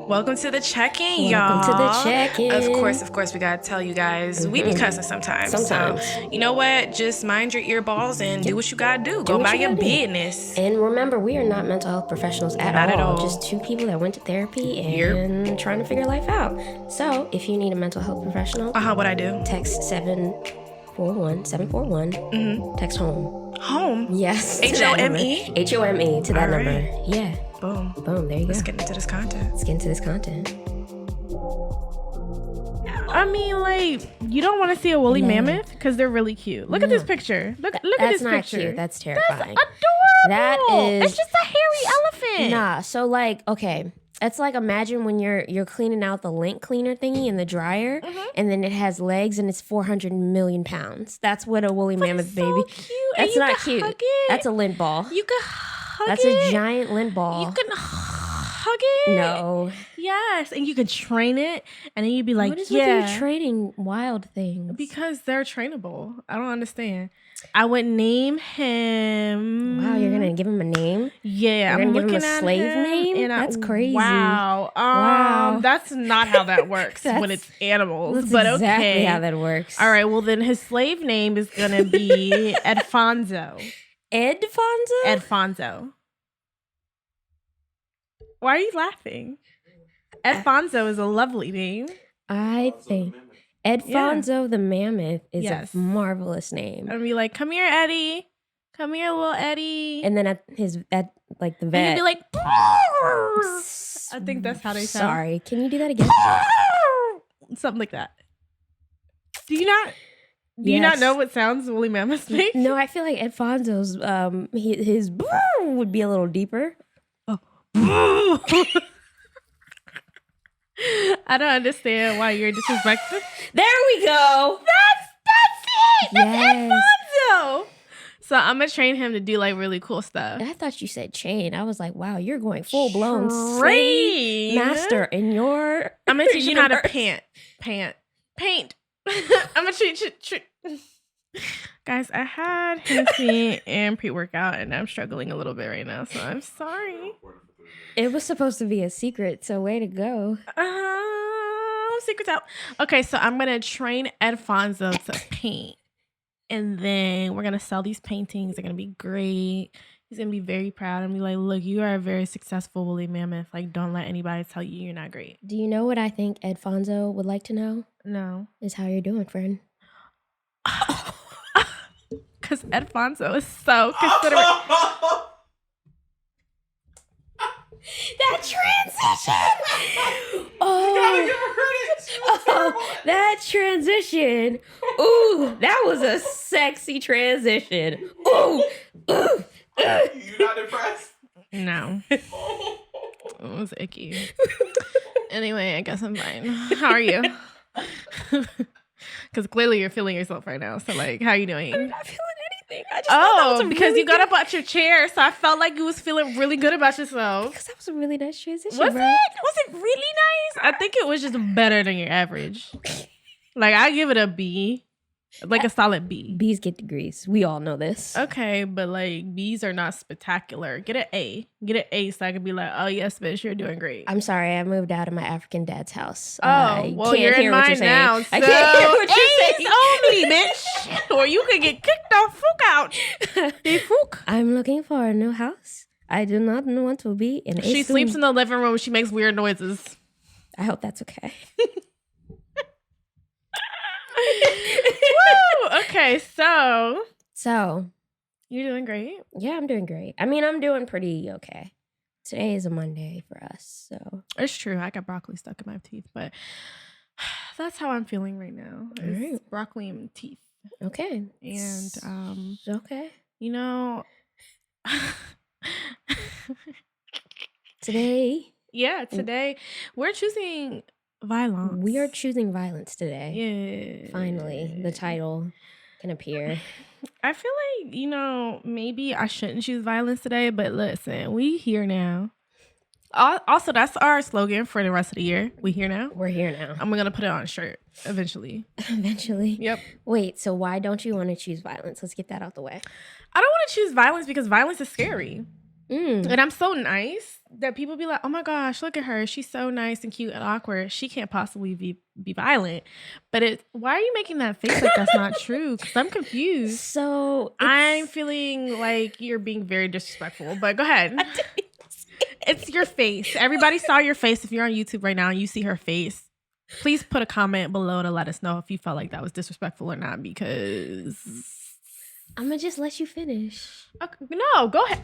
Welcome to the check-in, Welcome to the y'all. check-in. Of course, we gotta tell you guys, we be cussing sometimes. Sometimes. So, you know what? Just mind your earballs and do what you gotta do. Go about your business. And remember, we are not mental health professionals at all. Just two people that went to therapy and trying to figure life out. So, if you need a mental health professional, what I do? text 741. Text home. Home? Yes. HOME? HOME to that number. Yeah. Boom. There you go. Let's get into this content. I mean, like, you don't want to see a woolly mammoth because they're really cute. Look at this picture. Look at this picture. That's not cute. That's terrifying. That's adorable. That is. It's just a hairy elephant. Nah. So like, okay. It's like, imagine when you're cleaning out the lint cleaner thingy in the dryer, and then it has legs and it's 400 million pounds. That's what a woolly mammoth baby. Cute. That's not cute. Hug it. That's a lint ball. You can hug That's it. a giant lint ball. You can hug it. No. Yes, and you can train it, and then you'd be like, What is with you training wild things? because they're trainable. I don't understand. I would name him. Wow, you're gonna give him a name? Yeah, You're I'm gonna give looking him a at slave him, name? and That's crazy. Wow. Wow. That's not how that works when That's- it's animals. That's but exactly okay. how that works. All right. Well, then his slave name is gonna be Edfonso. Edfonso. Why are you laughing? Edfonso is a lovely name. I think Edfonso the mammoth is Yes. a marvelous name. I'd be like, "Come here, Eddie. Come here, little Eddie." And then at the And he'd vet. be like, I think that's how they sound. Sorry, can you do that again? Something like that. Do you not Yes. know what sounds woolly mammoths make? No, I feel like Edfonso's his would be a little deeper. I don't understand why you're disrespectful. There we go. That's it. Yes. Edfonso. So I'm gonna train him to do like really cool stuff. I thought you said chain. I was like, wow, you're going full blown slave Train. master in your. I'm gonna teach you how to universe. paint. I'm gonna treat. Guys, I had Hennessy and pre-workout, and I'm struggling a little bit right now, so I'm sorry. It was supposed to be a secret, so way to go. Secrets out. Okay, so I'm gonna train Edfonso to paint, and then we're gonna sell these paintings. They're gonna be great. He's gonna be very proud and be like, "Look, you are a very successful woolly mammoth. Like, don't let anybody tell you you're not great." Do you know what I think Edfonso would like to know? No, Is how you're doing, friend. because Edfonso is so considerate. That transition! Oh, that transition. Ooh, that was a sexy transition. Ooh. You not impressed? No, it was icky. Anyway, I guess I'm fine. How are you? Because clearly you're feeling yourself right now. So, like, how are you doing? I'm not feeling anything. I just thought that was a Because really you got good- up out your chair, so I felt like you was feeling really good about yourself. Because that was a really nice transition, Was it? bro. Was it really nice? I think it was just better than your average. Like, I give it a B. Like a solid B. B's get degrees. We all know this. Okay, but like B's are not spectacular. Get an A. Get an A so I can be like, oh yes, bitch, you're doing great. I'm sorry, I moved out of my African dad's house. Oh, I well, can't you're hear in what mine you're saying. now. I can't hear what A's you're saying. only, bitch. Or you could get kicked off fuck out. They fuck. I'm looking for a new house. I do not want to be in a She sleeps in the living room. She makes weird noises. I hope that's okay. Woo! Okay, so So, you're doing great. yeah, I'm doing great. I mean, I'm doing pretty okay. Today is a Monday for us, so. It's true. I got broccoli stuck in my teeth, but that's how I'm feeling right now. It's Alright. broccoli in teeth. Okay. And Okay. you know, Today, today we're choosing violence. we are choosing violence today. Yeah. Finally, the title can appear. I feel like, maybe I shouldn't choose violence today, but listen, we here now. Also, that's our slogan for the rest of the year. We here now. We're here now. I'm gonna put it on a shirt eventually. Eventually. Yep. Wait, so why don't you want to choose violence? Let's get that out the way. I don't want to choose violence because violence is scary. And I'm so nice that people be like, oh my gosh, look at her. She's so nice and cute and awkward. She can't possibly be violent. But why are you making that face like that's not true? Because I'm confused. So I'm feeling like you're being very disrespectful. But go ahead. It's your face. Everybody saw your face. If you're on YouTube right now and you see her face, please put a comment below to let us know if you felt like that was disrespectful or not, because I'm gonna just let you finish. Okay, no, go ahead.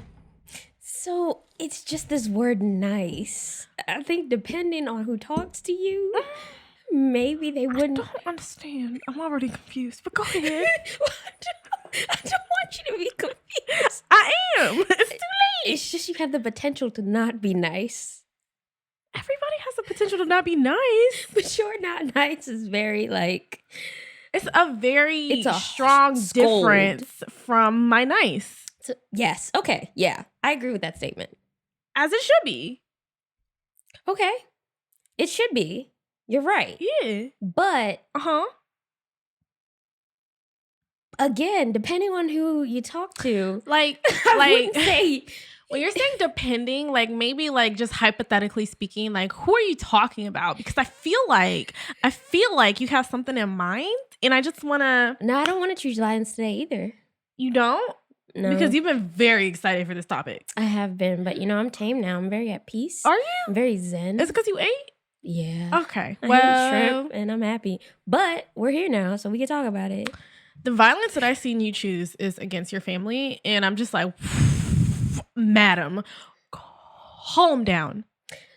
So it's just this word nice. I think depending on who talks to you, maybe they wouldn't. I don't understand. I'm already confused, but go ahead. I don't want you to be confused. I am. It's too late. It's just you have the potential to not be nice. Everybody has the potential to not be nice. But you're not nice is very like... It's a very a strong scold. difference from my nice. Yes. Okay. Yeah. I agree with that statement. As it should be. Okay. It should be. You're right. Yeah. But Uh-huh. again, depending on who you talk to, Like I wouldn't say... when you're saying depending, like maybe like just hypothetically speaking, like who are you talking about? Because I feel like you have something in mind, and I just want to. No, I don't want to choose violence today either. You don't? No. Because you've been very excited for this topic. I have been, but I'm tame now. I'm very at peace. Are you? I'm very zen. Is it because you ate? Yeah. Okay. I Well, ate shrimp and I'm happy. But we're here now, so we can talk about it. the violence that I seen you choose is against your family, and I'm just like, madam, calm down.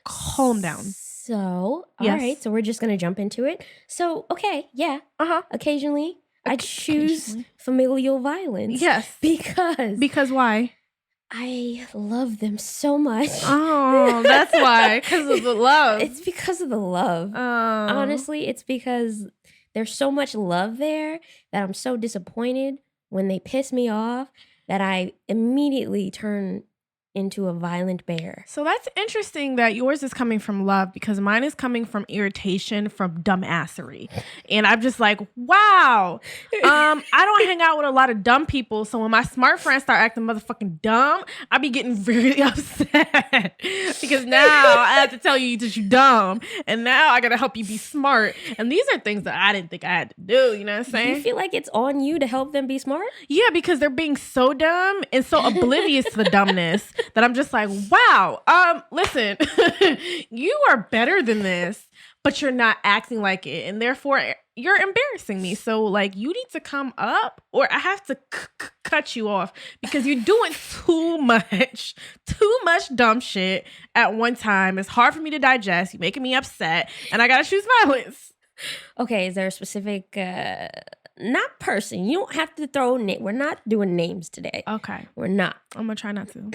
Calm down. So, all Yes. right. So we're just going to jump into it. So, okay. Yeah. Uh-huh. Occasionally, I choose Occasionally. familial violence. Yes. Because why? I love them so much. Oh, that's why. Because of the love. It's because of the love. Honestly, it's because there's so much love there that I'm so disappointed when they piss me off that I immediately turn into a violent bear. So that's interesting that yours is coming from love, because mine is coming from irritation, from dumbassery. And I'm just like, wow. I don't hang out with a lot of dumb people. So when my smart friends start acting motherfucking dumb, I be getting very upset. Because now I have to tell you that you're dumb. And now I got to help you be smart. And these are things that I didn't think I had to do. You know what I'm Do you saying? feel like it's on you to help them be smart? Yeah, because they're being so dumb and so oblivious to the dumbness that I'm just like, wow, listen, you are better than this, but you're not acting like it. And therefore, you're embarrassing me. So, like, you need to come up, or I have to cut you off, because you're doing too much dumb shit at one time. It's hard for me to digest. You're making me upset, and I gotta choose violence. Okay, is there a specific, not person? You don't have to throw We're not doing names today. Okay. We're not. I'm gonna try not to.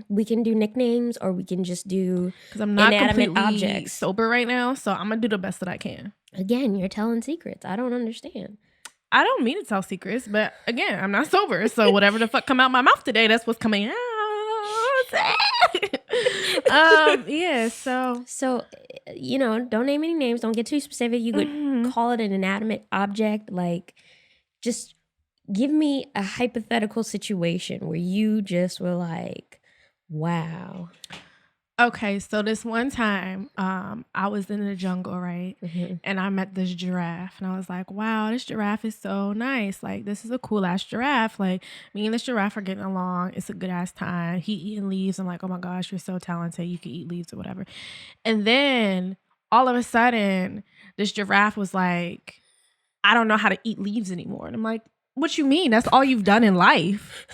We can do nicknames, or we can just do, Because I'm not inanimate completely objects. sober right now, so I'm gonna do the best that I can. Again, you're telling secrets. I don't understand. I don't mean to tell secrets, but again, I'm not sober, so whatever the fuck come out my mouth today, that's what's coming out. Yeah. So So, don't name any names. Don't get too specific. You could call it an inanimate object. Like, just give me a hypothetical situation where you just were like, wow. okay, so this one time, I was in the jungle, right, Mhm. and I met this giraffe, and I was like, wow, this giraffe is so nice. Like, this is a cool ass giraffe. Like, me and this giraffe are getting along. It's a good ass time. He eating leaves. I'm like, oh my gosh, you're so talented. You can eat leaves or whatever. And then all of a sudden, this giraffe was like, I don't know how to eat leaves anymore. And I'm like, what you mean? That's all you've done in life.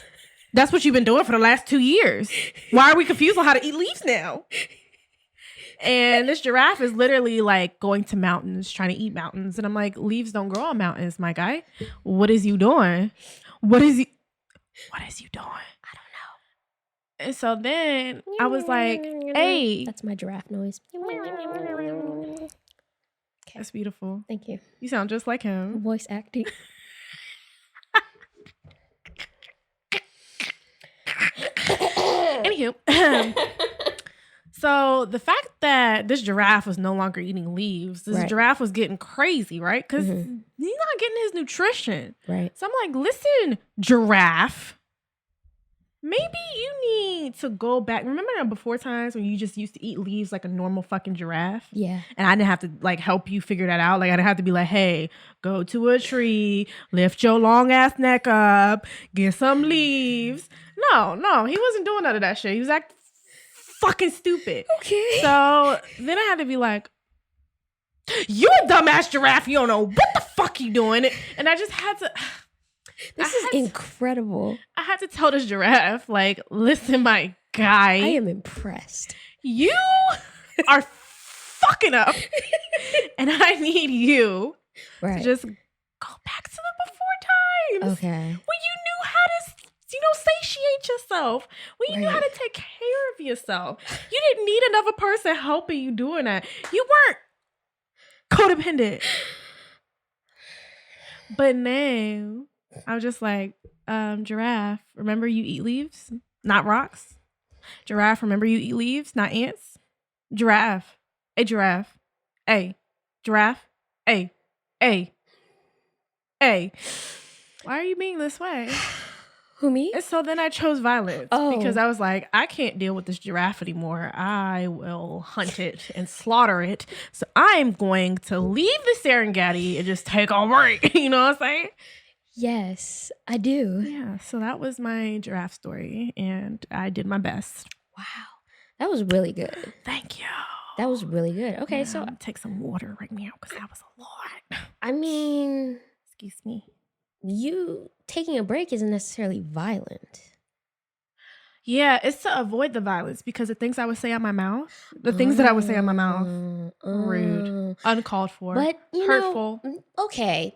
That's what you've been doing for the last 2 years. Why are we confused on how to eat leaves now? And this giraffe is literally like going to mountains, trying to eat mountains. And I'm like, leaves don't grow on mountains, my guy. What is you doing? What is you doing? I don't know. And so then I was like, hey, That's my giraffe noise. that's beautiful. Thank you. You sound just like him. Voice acting. Anywho, so the fact that this giraffe was no longer eating leaves, this Right. giraffe was getting crazy, right? Because Mhm. he's not getting his nutrition. Right. So I'm like, listen, giraffe, maybe you need to go back. Remember before times when you just used to eat leaves like a normal fucking giraffe? Yeah. And I didn't have to like help you figure that out. Like I didn't have to be like, hey, go to a tree, lift your long ass neck up, get some leaves. No, he wasn't doing none of that shit. He was acting fucking stupid. Okay. So then I had to be like, you a dumbass giraffe. You don't know what the fuck you doing. And I just had to. This is incredible. I had to tell this giraffe, like, listen, my guy. I am impressed. You are fucking up. And I need you Right. to just go back to the before times. Okay. When you knew how to, satiate yourself. When you knew how to take care of yourself. You didn't need another person helping you doing that. You weren't codependent. But now, I was just like, giraffe, remember you eat leaves, not rocks? Giraffe, remember you eat leaves, not ants? Giraffe. Hey, giraffe. Hey. Giraffe. Hey. Hey. Hey. Why are you being this way? Who, me? And so then I chose violence because I was like, I can't deal with this giraffe anymore. I will hunt it and slaughter it. So I'm going to leave the Serengeti and just take a break. You know what I'm saying? Yes, I do. Yeah. So that was my giraffe story, and I did my best. Wow. That was really good. Thank you. That was really good. Okay, Yeah, so I'm gonna take some water right now because that was a lot. I mean, Excuse me. you taking a break isn't necessarily violent. Yeah, it's to avoid the violence because the things I would say out my mouth, the things that I would say out my mouth, rude, uncalled for, But you hurtful. know, okay,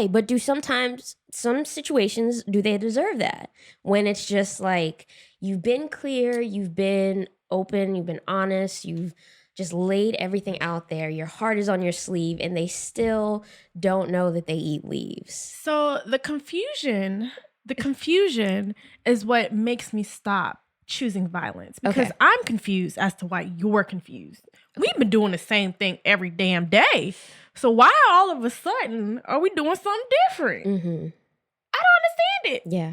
but do sometimes some situations do they deserve that? When it's just like you've been clear, you've been open, you've been honest, you've just laid everything out there. Your heart is on your sleeve, and they still don't know that they eat leaves. So the confusion is what makes me stop choosing violence because Okay. I'm confused as to why you're confused. We've been doing the same thing every damn day. So why all of a sudden are we doing something different? Mm-hmm. I don't understand it. Yeah.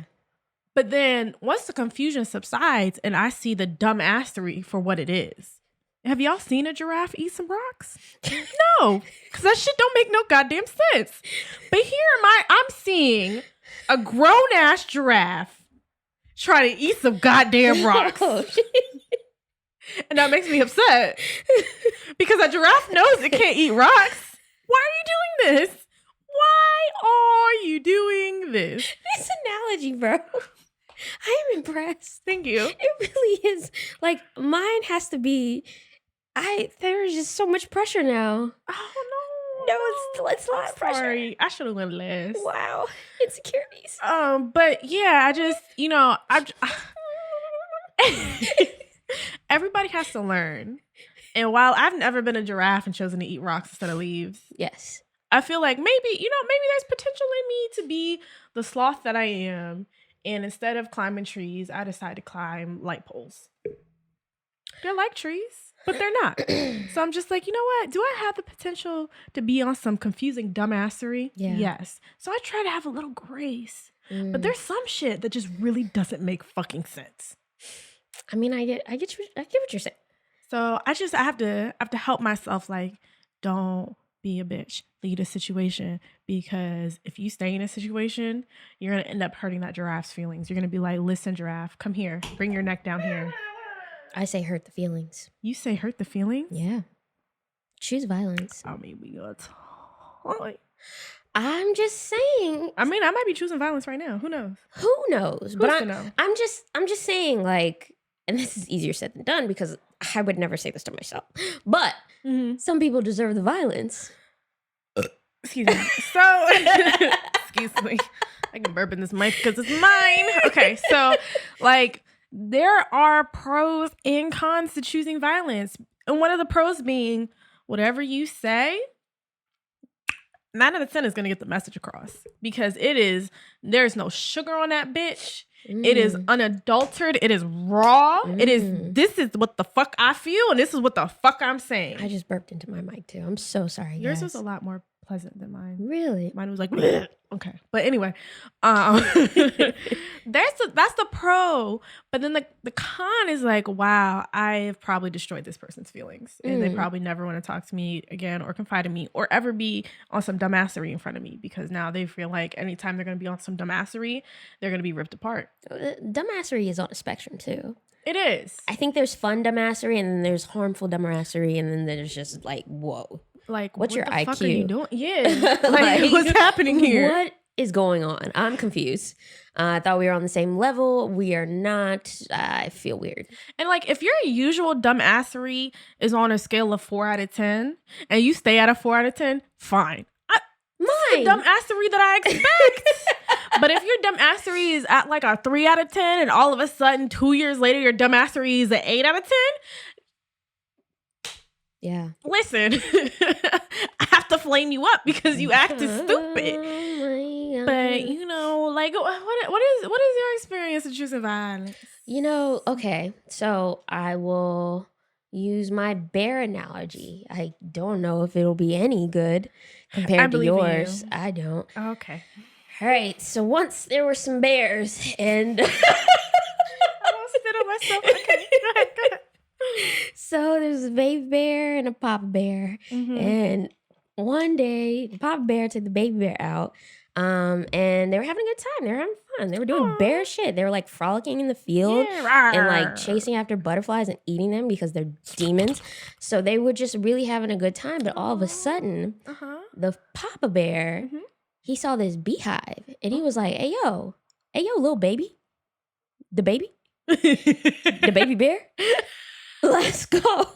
But then once the confusion subsides and I see the dumbassery for what it is. Have y'all seen a giraffe eat some rocks? No, because that shit don't make no goddamn sense. But here I'm seeing a grown ass giraffe try to eat some goddamn rocks. Oh, And that makes me upset. Because a giraffe knows it can't eat rocks. Why are you doing this? Why are you doing this? this analogy, bro. I am impressed. Thank you. It really is. Like mine has to be. There's just so much pressure now. Oh No, it's a lot of pressure. Sorry, I should have went last. Wow, insecurities. But yeah, I just, everybody has to learn. And while I've never been a giraffe and chosen to eat rocks instead of leaves, Yes. I feel like maybe there's potential in me to be the sloth that I am. And instead of climbing trees, I decide to climb light poles. They're like trees, but they're not. So I'm just like, you know what? Do I have the potential to be on some confusing dumbassery? Yeah. Yes. So I try to have a little grace. Mm. But there's some shit that just really doesn't make fucking sense. I mean, I get what you're saying. So I have to help myself, like, don't be a bitch. Lead a situation, because if you stay in a situation, you're gonna end up hurting that giraffe's feelings. You're gonna be like, listen, giraffe, come here. Bring your neck down here. I say hurt the feelings. You say hurt the feelings? Yeah. Choose violence. I mean, we got totally. I'm just saying. I mean, I might be choosing violence right now. Who knows? Who knows? Who's But to know? I'm just saying, like, and this is easier said than done because I would never say this to myself. But some people deserve the violence. Excuse me. So, excuse me. I can burp in this mic because it's mine. Okay, so, like, there are pros and cons to choosing violence. And one of the pros being, whatever you say, 9 out of 10 is going to get the message across. Because there's no sugar on that bitch. It is unadulterated. It is raw. This is what the fuck I feel, and this is what the fuck I'm saying. I just burped into my mic too. I'm so sorry. Yours guys. was a lot more pleasant than mine. Really? Mine was like, bleh. Okay. But anyway, that's the pro. But then the con is like, wow, I've probably destroyed this person's feelings. And they probably never want to talk to me again or confide in me or ever be on some dumbassery in front of me, because now they feel like anytime they're going to be on some dumbassery, they're going to be ripped apart. Dumbassery is on a spectrum too. It is. I think there's fun dumbassery and then there's harmful dumbassery and then there's just like, whoa. Like, what's your the IQ? fuck are you doing? Yeah. Like, what's happening here? What is going on? I'm confused. I thought we were on the same level. We are not. I feel weird. And like, if your usual dumbassery is on a scale of 4 out of 10 and you stay at a 4 out of 10, fine. Mine. Dumbassery that I expect. But if your dumbassery is at like a 3 out of 10 and all of a sudden 2 years later your dumbassery is an 8 out of 10, yeah. listen, I have to flame you up because you acted stupid. Oh But you know, like, what is your experience with choosing violence? You know, okay, so I will use my bear analogy. I don't know if it'll be any good compared to yours. I don't. Okay. All right, so once there were some bears and I almost spit on myself. Okay, go ahead. So there's a baby bear and a papa bear. Mm-hmm. And one day the papa bear took the baby bear out. And they were having a good time. They were having fun. They were doing bear shit. They were like frolicking in the field and like chasing after butterflies and eating them because they're demons. So they were just really having a good time. But all of a sudden, the papa bear, he saw this beehive and he was like, hey, yo, little baby. The baby? The baby bear? Let's go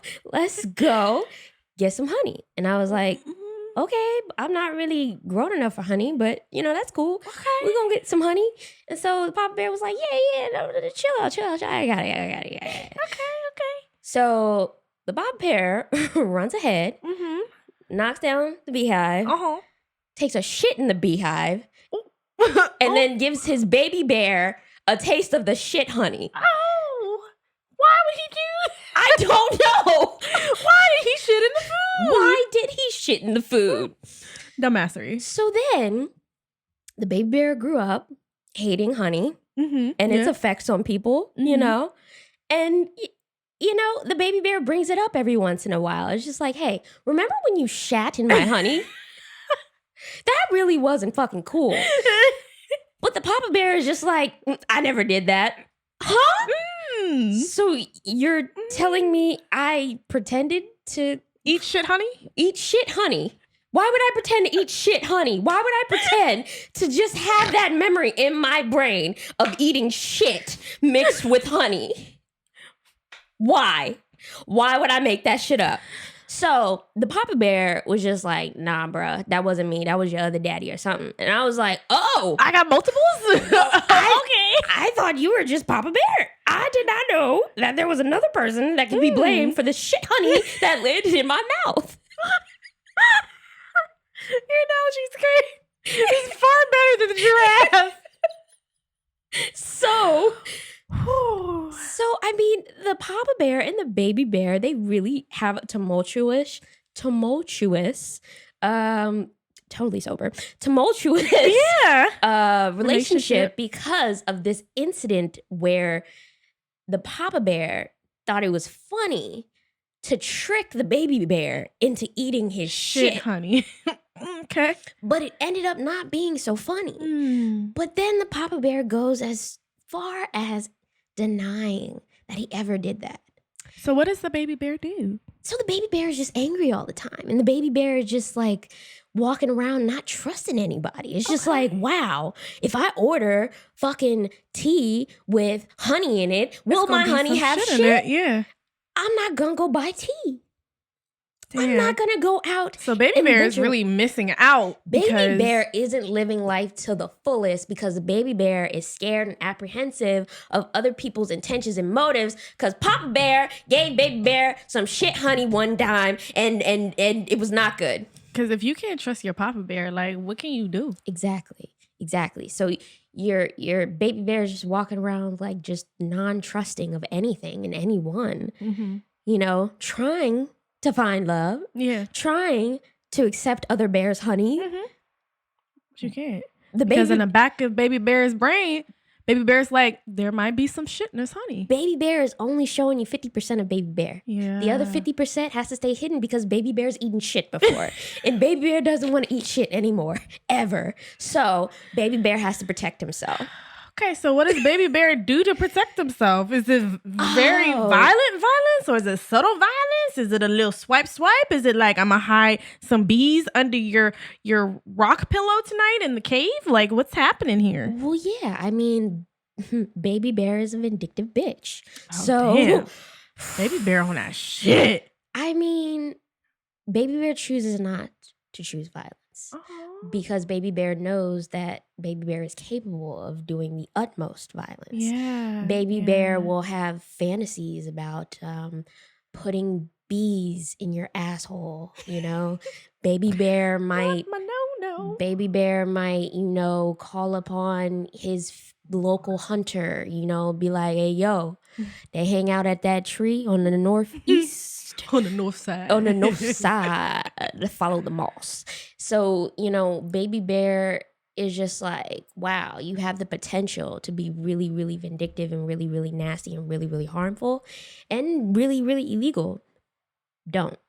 get some honey. And I was like, okay, I'm not really grown enough for honey, but you know, that's cool. Okay. We're gonna get some honey. And so the papa bear was like, yeah, no, chill out. I got it. Okay. So the papa bear runs ahead, knocks down the beehive, takes a shit in the beehive, and then gives his baby bear a taste of the shit honey. Oh, why would he do that? I don't know. Why did he shit in the food? Why did he shit in the food? Dumbassery. So then the baby bear grew up hating honey and its effects on people, you know? And, you know, the baby bear brings it up every once in a while. It's just like, hey, remember when you shat in my honey? That really wasn't fucking cool. But the papa bear is just like, I never did that. Huh? So you're telling me I pretended to eat shit honey? Eat shit honey. Why would I pretend to eat shit honey? Why would I pretend to just have that memory in my brain of eating shit mixed with honey? Why? Why would I make that shit up? So the papa bear was just like, nah, bruh, that wasn't me. That was your other daddy or something. And I was like, oh. I got multiples? Okay. I thought you were just Papa Bear. I did not know that there was another person that could be blamed for the shit honey that landed in my mouth. Your analogy's great. It's far better than the giraffe. So, I mean, the Papa Bear and the baby bear, they really have a tumultuous, totally sober, tumultuous relationship because of this incident where the Papa Bear thought it was funny to trick the baby bear into eating his shit honey. Okay. But it ended up not being so funny. But then the Papa Bear goes as far as denying that he ever did that. So what does the baby bear do? So the baby bear is just angry all the time. And the baby bear is just like walking around not trusting anybody. It's just like, wow, if I order fucking tea with honey in it, will my honey have shit? In it? Yeah. I'm not gonna go buy tea. I'm not gonna go out. So baby bear is really missing out. Baby bear isn't living life to the fullest because the baby bear is scared and apprehensive of other people's intentions and motives because Papa Bear gave baby bear some shit honey one time and it was not good. Because if you can't trust your Papa Bear, like, what can you do? Exactly. So your baby bear is just walking around like just non-trusting of anything and anyone. You know, trying to find love. Yeah. Trying to accept other bears' honey. But you can't. The Because in baby the back of baby bear's brain, baby bear's like, there might be some shit in this honey. baby bear is only showing you 50% of baby bear. Yeah. The other 50% has to stay hidden because baby bear's eaten shit before. And baby bear doesn't want to eat shit anymore, ever. So baby bear has to protect himself. Okay, so what does baby bear do to protect himself? Is it very Oh. violent violence, or is it subtle violence? Is it a little swipe? Is it like, I'm gonna hide some bees under your rock pillow tonight in the cave? Like, what's happening here? Well, yeah, I mean, baby bear is a vindictive bitch. Oh, So, damn. Baby bear on that shit. I mean, baby bear chooses not to choose violence because baby bear knows that baby bear is capable of doing the utmost violence. Yeah. Baby bear will have fantasies about putting bees in your asshole, you know? Baby bear might no. Baby bear might, call upon his local hunter, be like, hey, yo, they hang out at that tree on the northeast. On the north side. On the north side to follow the moss. So, baby bear is just like, wow, you have the potential to be really, really vindictive and really, really nasty and really, really harmful and really, really illegal. Don't.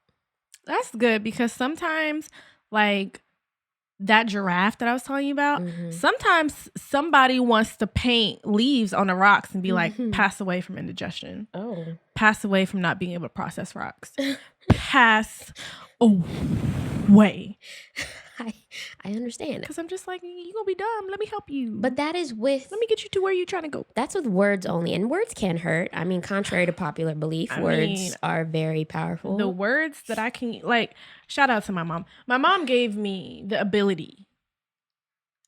That's good, because sometimes, like that giraffe that I was telling you about, sometimes somebody wants to paint leaves on the rocks and be like, pass away from indigestion. Oh. Pass away from not being able to process rocks. Pass away. I understand. Because I'm just like, you gonna be dumb. Let me help you. But that is with, let me get you to where you're trying to go. that's with words only. And words can hurt. I mean, contrary to popular belief, words are very powerful. The words that I can, like, shout out to my mom. My mom gave me the ability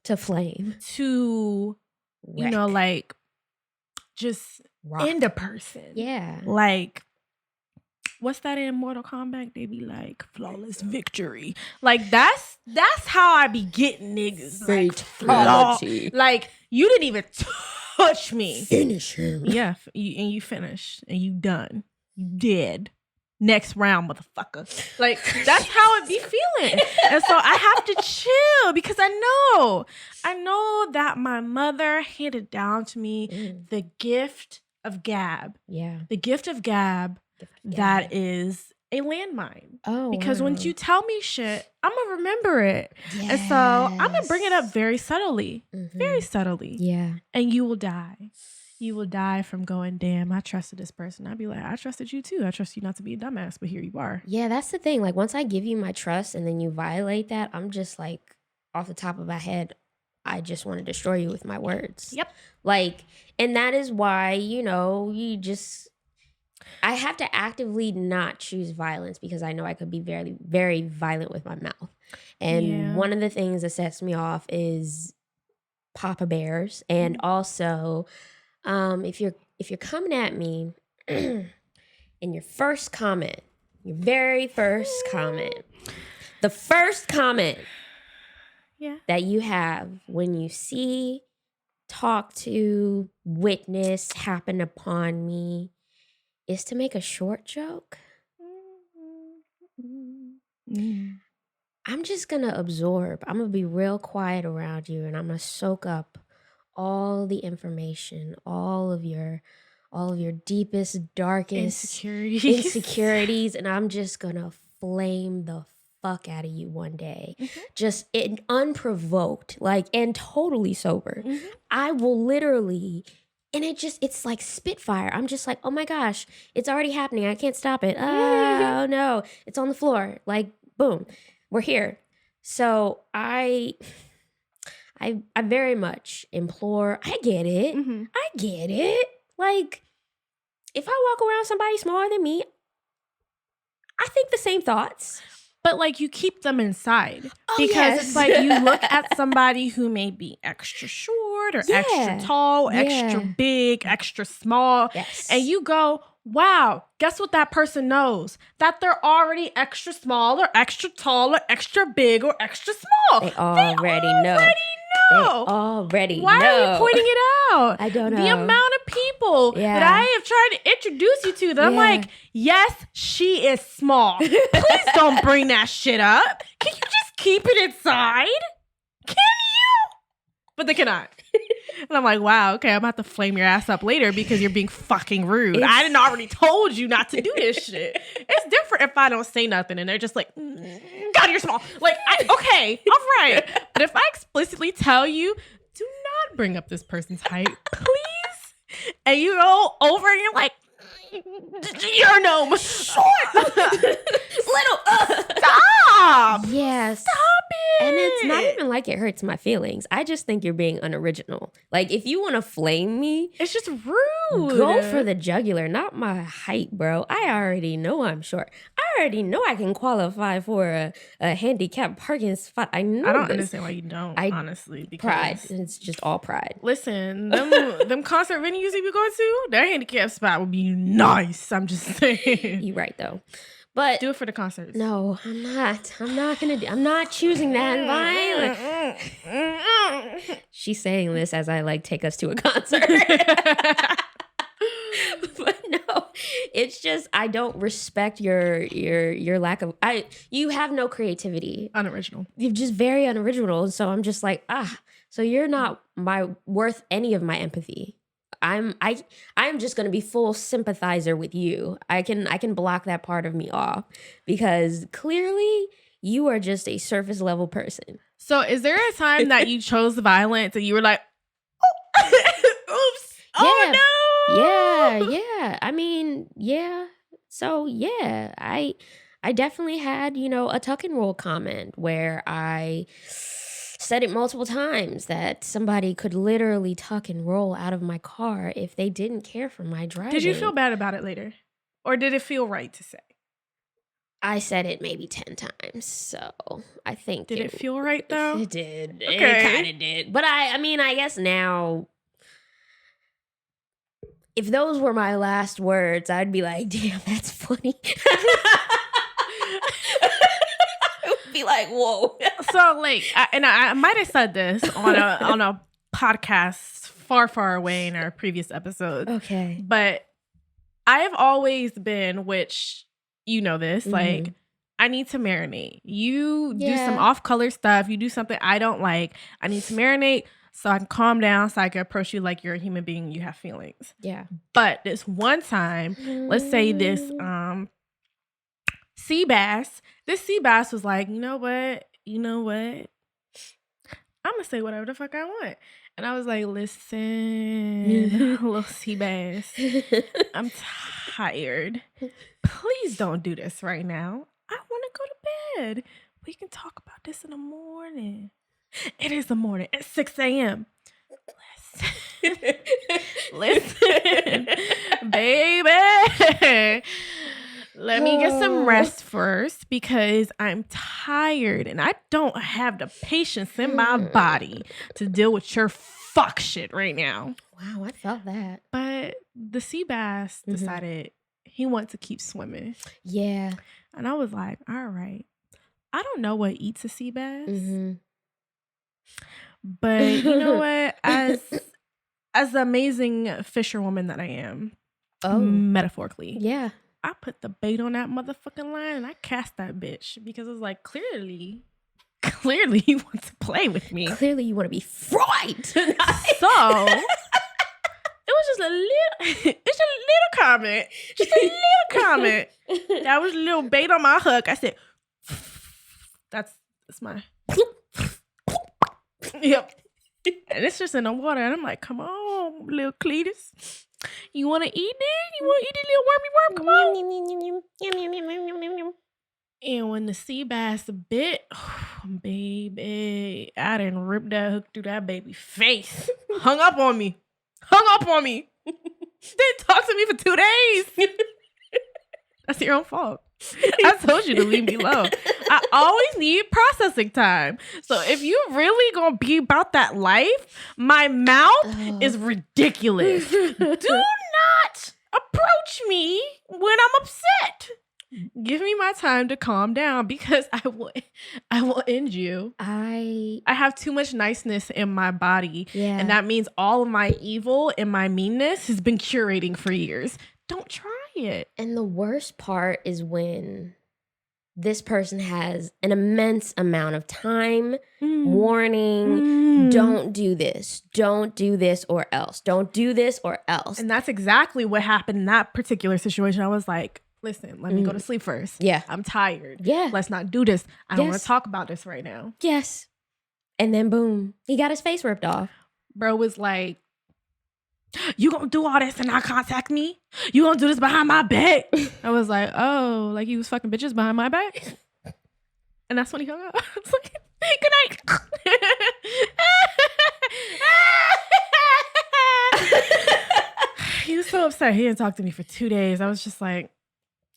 to flame. to, Wreck. like, just Rock. end a person. Yeah. Like, what's that in Mortal Kombat? They be like, flawless victory. Like, that's how I be getting niggas. Like, Fatality. like, you didn't even touch me. Finish him. Yeah, and you finished, and you done. You did. Next round, motherfucker. Like, that's how it be feeling. And so I have to chill, because I know that my mother handed down to me the gift of gab. Yeah. The gift of gab that is a landmine. Oh, Because when wow. you tell me shit, I'm going to remember it. And so I'm going to bring it up very subtly. Very subtly. Yeah. And you will die. You will die from going, damn, I trusted this person. I'd be like, I trusted you too. I trust you not to be a dumbass, but here you are. Yeah, that's the thing. Like, once I give you my trust and then you violate that, I'm just like, off the top of my head, I just want to destroy you with my words. Yep. Like, and that is why, I have to actively not choose violence because I know I could be very, very violent with my mouth. And one of the things that sets me off is Papa Bears. And also, if you're coming at me in your first comment, your very first comment, the first comment that you have when you see, talk to, witness happen upon me is to make a short joke. I'm just going to absorb. I'm going to be real quiet around you, and I'm going to soak up all the information, all of your deepest, darkest insecurities, and I'm just going to flame the fuck out of you one day. Just unprovoked, and totally sober. I will literally, and it's like Spitfire. I'm just like, oh my gosh, it's already happening. I can't stop it. Oh no, it's on the floor. Like, boom, we're here. So I very much implore. I get it. I get it. Like, if I walk around somebody smaller than me, I think the same thoughts. But you keep them inside because yes. it's like you look at somebody who may be extra short or extra tall, extra big, extra small, and you go, wow, guess what that person knows? That they're already extra small or extra tall or extra big or extra small. They already know. They already Why know. are you pointing it out? I don't know. The amount of people that I have tried to introduce you to that I'm like, yes, she is small. Please don't bring that shit up. Can keep it inside? Can you? But they cannot. And I'm like, wow, okay, I'm about to flame your ass up later because you're being fucking rude. I didn't already told you not to do this shit. It's different if I don't say nothing and they're just like, God, you're small. Like, okay, all right. But if I explicitly tell you, do not bring up this person's height, please. And you go over and you're like, you're no short. Little. Stop. Yes. Stop it. And it's not even like it hurts my feelings. I just think you're being unoriginal. Like, if you want to flame me, It's just rude. go for the jugular, not my height, bro. I already know I'm short. I already know I can qualify for a handicapped parking spot. I know I don't this. understand why you don't, honestly. Because Pride. It's just all pride. Listen, them concert venues you be going to, their handicap spot would be nice. I'm just saying. You're right, though. But Do it for the concerts. no, I'm not. I'm not choosing that violence. She's saying this as I like take us to a concert. But no, it's just I don't respect your lack of you have no creativity. Unoriginal. You're just very unoriginal. And so I'm just like, so you're not worth any of my empathy. I'm just gonna be full sympathizer with you. I can block that part of me off because clearly you are just a surface level person. So is there a time that you chose violence and you were like, oops, oh no. Yeah. I mean, yeah. So yeah, I definitely had, a tuck and roll comment where I said it multiple times that somebody could literally tuck and roll out of my car if they didn't care for my driving. Did you feel bad about it later? Or did it feel right to say? I said it maybe 10 times, so I think Did it feel right though? It did. Okay. It kind of did. But I mean, I guess now, if those were my last words, I'd be like, damn, that's funny. I would be like, whoa. So like, I might have said this on a podcast far away in our previous episodes. Okay. But I've always been, which you know this, like I need to marinate. You do some off-color stuff. You do something I don't like. I need to marinate so I can calm down, so I can approach you like you're a human being. You have feelings. Yeah. But this one time, let's say this sea bass. This sea bass was like, you know what? I'm gonna say whatever the fuck I want. And I was like, listen, little sea bass, I'm tired. Please don't do this right now. I want to go to bed. We can talk about this in the morning. It is the morning at 6 a.m. Listen, baby. Let me get some rest first because I'm tired and I don't have the patience in my body to deal with your fuck shit right now. Wow, I felt that. But the sea bass decided he wanted to keep swimming. Yeah. And I was like, all right. I don't know what eats a sea bass. But you know what? As the amazing fisherwoman that I am, metaphorically. Yeah. I put the bait on that motherfucking line and I cast that bitch because it was like, clearly you want to play with me. Clearly you want to be fried tonight. So it was just a little comment. Just a little comment. That was a little bait on my hook. I said, that's my yep. And it's just in the water. And I'm like, come on, little Cletus. You want to eat it? You want to eat it, little wormy worm? Come on. And when the sea bass bit, baby, I done ripped that hook through that baby face. Hung up on me. Didn't talk to me for 2 days. That's your own fault. I told you to leave me alone. I always need processing time. So if you really gonna be about that life, my mouth is ridiculous. Do not approach me when I'm upset. Give me my time to calm down because I will end you. I have too much niceness in my body. Yeah. And that means all of my evil and my meanness has been curating for years. Don't try it. And the worst part is when this person has an immense amount of time, warning, don't do this or else, don't do this or else. And that's exactly what happened in that particular situation. I was like, listen, let me go to sleep first. Yeah. I'm tired. Yeah. Let's not do this. I don't want Yes. to talk about this right now. Yes. And then boom, he got his face ripped off. Bro was like, you gonna do all this and not contact me? You gonna do this behind my back? I was like, oh, like you was fucking bitches behind my back? And that's when he hung up. I was like, good night. He was so upset. He didn't talk to me for 2 days. I was just like,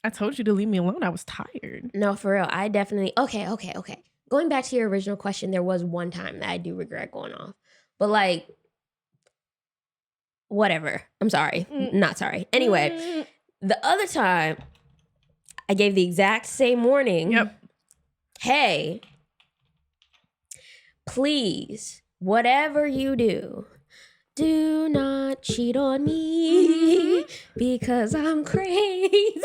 I told you to leave me alone. I was tired. No, for real. I definitely, okay. Going back to your original question, there was one time that I do regret going off. But like, whatever. I'm sorry. Not sorry. Anyway, the other time, I gave the exact same warning. Yep. Hey, please, whatever you do not cheat on me because I'm crazy.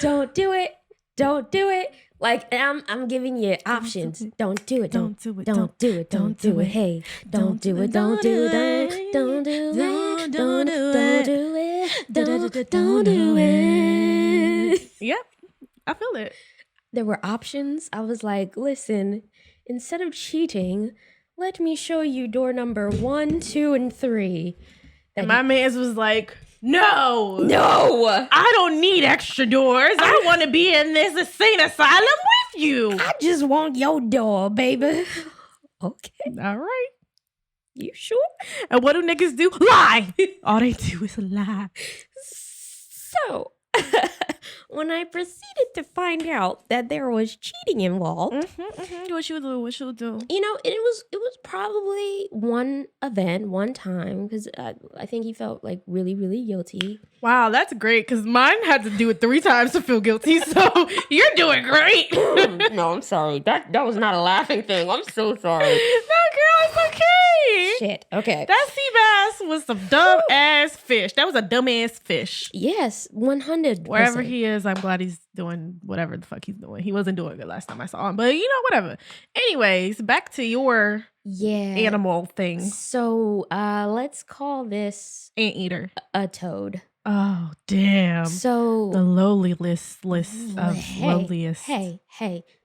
Don't do it. Don't do it. Like, I'm giving you options. Don't do it. Don't do it. Don't do it. Don't do it. Hey, don't do it. Don't do it. Don't do it. Don't do it. Don't do it. Yep. I feel it. There were options. I was like, listen, instead of cheating, let me show you door number 1, 2, and 3. And my man's was like, no. I don't need extra doors. I want to be in this insane asylum with you. just want your door, baby. Okay, All right. you sure? And what do niggas do? Lie. All they do is lie. So, when I proceeded to find out that there was cheating involved, What you do? What you do? you know, it was probably one event, one time, because I think he felt like really, really guilty. Wow, that's great. Because mine had to do it 3 times to feel guilty. So you're doing great. No, I'm sorry. That was not a laughing thing. I'm so sorry. No, girl, it's okay. Shit. Okay. That sea bass was some dumb ass fish. That was a dumb ass fish. Yes, 100%. Wherever he is, I'm glad he's doing whatever the fuck he's doing. He wasn't doing good last time I saw him, but you know, whatever. Anyways, back to your animal thing. So, let's call this Anteater. a toad. Oh, damn. So, The lowliest list of lowliest. Hey,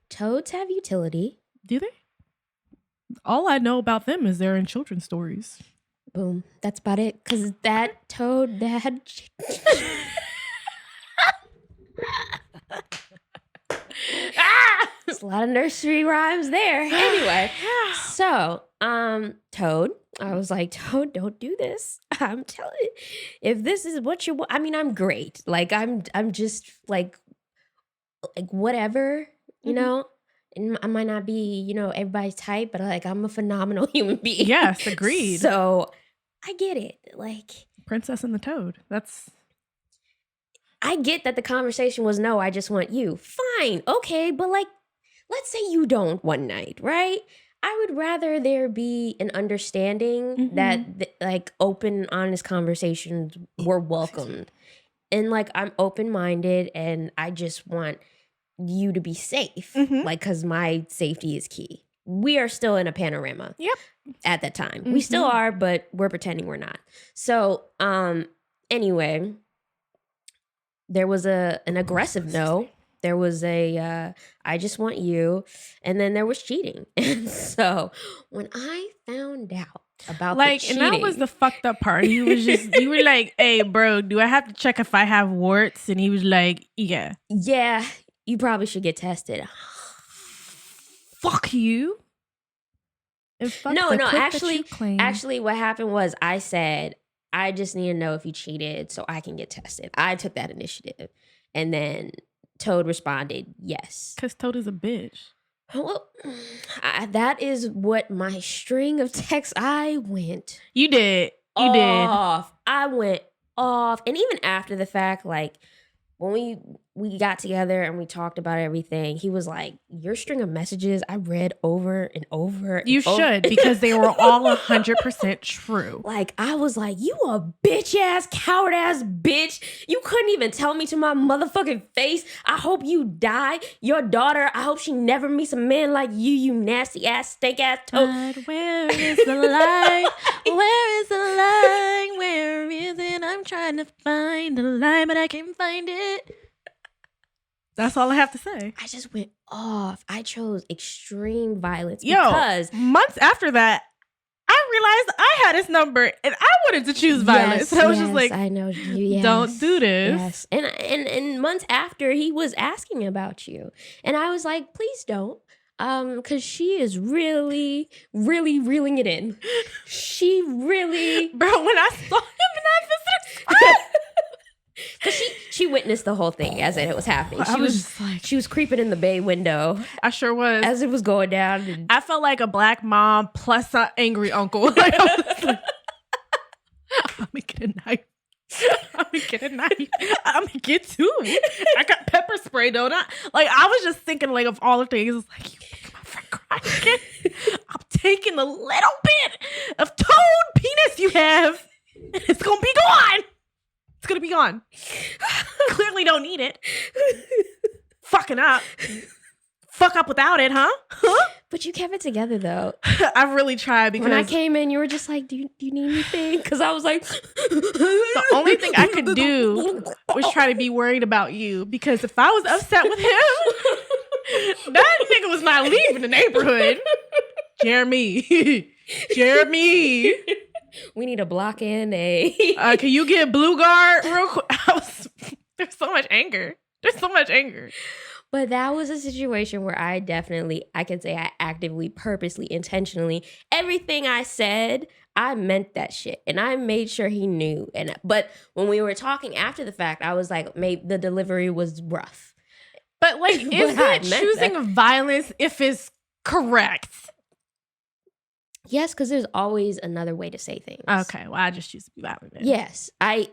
toads have utility. Do they? All I know about them is they're in children's stories. Boom. That's about it. Because that toad that had... There's a lot of nursery rhymes there. Anyway, so, Toad, I was like, Toad, don't do this. I'm telling you, if this is what you want, I mean, I'm great. Like, I'm just like whatever, you know. And I might not be, you know, everybody's type, but like, I'm a phenomenal human being. Yes, agreed. So I get it. Like, Princess and the Toad. That's... I get that the conversation was, no, I just want you. Fine. Okay. But like, let's say you don't one night, right? I would rather there be an understanding that like open, honest conversations were welcomed. And like, I'm open-minded and I just want you to be safe. Like, cause my safety is key. We are still in a panorama. Yep. At that time. We still are, but we're pretending we're not. So, anyway, there was an aggressive no. There was a I just want you, and then there was cheating. And so when I found out about like, the cheating, and that was the fucked up part. He was just, you were like, hey, bro, do I have to check if I have warts? And he was like, yeah. Yeah, you probably should get tested. Fuck you. And fuck No, the clip that actually, you claim. actually, what happened was I said, I just need to know if you cheated so I can get tested. I took that initiative. And then Toad responded, yes. Because Toad is a bitch. Well, that is what my string of texts, I went You did. You did. off. I went off. And even after the fact, like, when we we got together and we talked about everything. He was like, your string of messages I read over and over. You should, because they were all 100% true. Like, I was like, you a bitch ass, coward ass bitch. You couldn't even tell me to my motherfucking face. I hope you die. Your daughter, I hope she never meets a man like you nasty ass, steak ass toad. But where is the line? Where is the line? Where is it? I'm trying to find the line, but I can't find it. That's all I have to say. I just went off. I chose extreme violence Yo, because months after that, I realized I had his number and I wanted to choose violence. Yes, I was just like, I know. Yes, don't do this. Yes. And months after, he was asking about you. And I was like, please don't. Because she is really, really reeling it in. She really... Bro, when I saw him in that visitor, Because she witnessed the whole thing as it was happening. I was just like, She was creeping in the bay window I sure was. as it was going down. And I felt like a black mom plus an angry uncle. Like, I was like, I'm gonna get a knife. I'm gonna get a knife. I'm gonna get two. I got pepper spray, don't I? Like, I was just thinking like of all the things. It was like, you make my friend cry again. I'm taking the little bit of toad penis you have, and it's gonna be gone. It's gonna be gone. Clearly don't need it. Fucking up. Fuck up without it, huh? But you kept it together, though. I really tried because When I came in, you were just like, do you need anything? Because I was like... the only thing I could do was try to be worried about you, because if I was upset with him, that nigga was not leaving the neighborhood. Jeremy. We need a block in a... Can you get Blue Guard real quick? There's so much anger. But that was a situation where I can say I actively, purposely, intentionally, everything I said, I meant that shit. And I made sure he knew. But when we were talking after the fact, I was like, maybe the delivery was rough. But like, is I it meant choosing violence if it's correct? Yes, because there's always another way to say things. Okay, well, I just choose to be violent then. Yes. I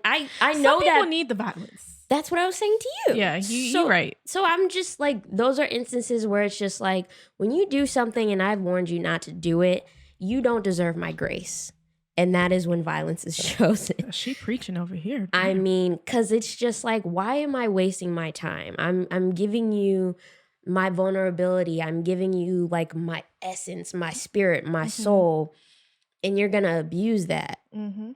Some know people that need the violence. that's what I was saying to you. Yeah, you're right. So I'm just like, those are instances where it's just like, when you do something and I've warned you not to do it, you don't deserve my grace. And that is when violence is chosen. She preaching over here. I mean, because it's just like, why am I wasting my time? I'm giving you my vulnerability. I'm giving you like my essence, my spirit, my soul, and you're going to abuse that. Mm-hmm.